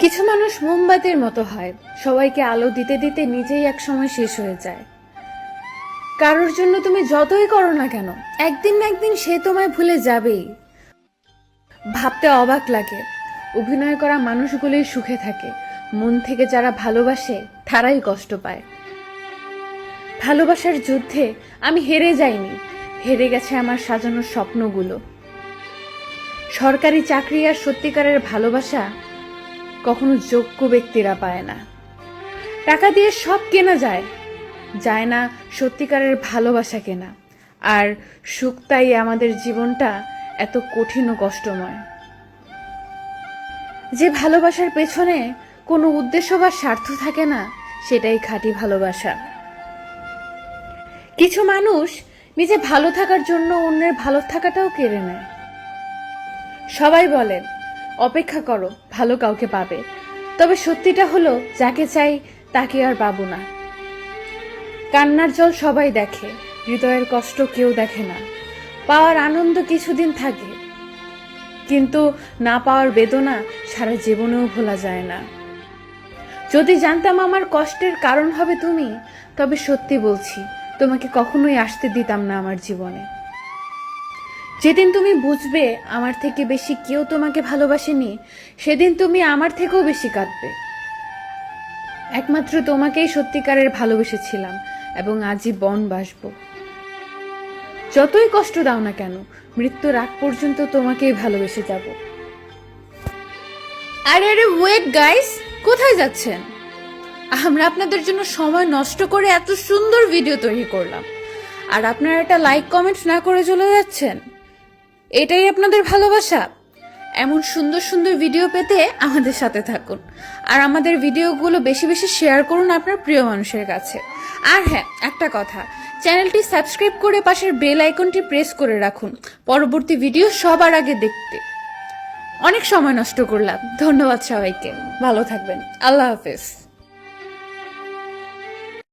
কিছু মানুষ মোমবাতির মতো হয়, সবাইকে আলো দিতে দিতে নিজেই একসময় শেষ হয়ে যায়। কারোর জন্য তুমি যতই করো না কেন, একদিন না একদিন সে তোমায় ভুলে যাবেই। ভাবতে অবাক লাগে, অভিনয় করা মানুষগুলোই সুখে থাকে, মন থেকে যারা ভালোবাসে তারাই কষ্ট পায়। ভালোবাসার যুদ্ধে আমি হেরে যাইনি, হেরে গেছে আমার সাজানো স্বপ্নগুলো। সরকারি চাকরি আর সত্যিকারের ভালোবাসা কখনো যোগ্য ব্যক্তিরা পায় না। টাকা দিয়ে সব কেনা যায়, যায় না সত্যিকারের ভালোবাসা কেনা। আর সুখ তাই আমাদের জীবনটা এত কঠিন ও কষ্টময়। যে ভালোবাসার পেছনে কোনো উদ্দেশ্য বা স্বার্থ থাকে না, সেটাই খাঁটি ভালোবাসা। কিছু মানুষ নিজে ভালো থাকার জন্য অন্যের ভালো থাকাটাও কেড়ে নেয়। সবাই বলেন অপেক্ষা করো, ভালো কাউকে পাবে, তবে সত্যিটা হলো যাকে চাই তাকে আর পাবো না। কান্নার জল সবাই দেখে, হৃদয়ের কষ্ট কেউ দেখে না। পাওয়ার আনন্দ কিছুদিন থাকে, কিন্তু না পাওয়ার বেদনা সারা জীবনেও ভোলা যায় না। যদি জানতাম আমার কষ্টের কারণ হবে তুমি, তবে সত্যি বলছি তোমাকে কখনোই আসতে দিতাম না আমার জীবনে। যেদিন তুমি বুঝবে আমার থেকে বেশি কেউ তোমাকে ভালোবাসেনি, সেদিন তুমি আমার থেকেও বেশি কাঁদবে। একমাত্র তোমাকেই সত্যিকারের ভালোবেসেছিলাম এবং আজীবন বাসবো। যতই কষ্ট দাও না কেন, মৃত্যুর আগ পর্যন্ত তোমাকেই ভালোবেসে যাব। আরে আরে ওয়েট গাইস, কোথায় যাচ্ছেন? আমরা আপনাদের জন্য সময় নষ্ট করে এত সুন্দর ভিডিও তৈরি করলাম, আর আপনারা একটা লাইক কমেন্ট না করে চলে যাচ্ছেন। এটাই আপনাদের ভালোবাসা? এমন সুন্দর সুন্দর ভিডিও পেতে আমাদের সাথে থাকুন, আর আমাদের ভিডিওগুলো বেশি বেশি শেয়ার করুন আপনার প্রিয় মানুষের কাছে। আর হ্যাঁ, একটা কথা, চ্যানেলটি সাবস্ক্রাইব করে পাশের বেল আইকনটি প্রেস করে রাখুন পরবর্তী ভিডিও সবার আগে দেখতে। অনেক সময় নষ্ট করলাম, ধন্যবাদ সবাইকে, ভালো থাকবেন, আল্লাহ হাফেজ।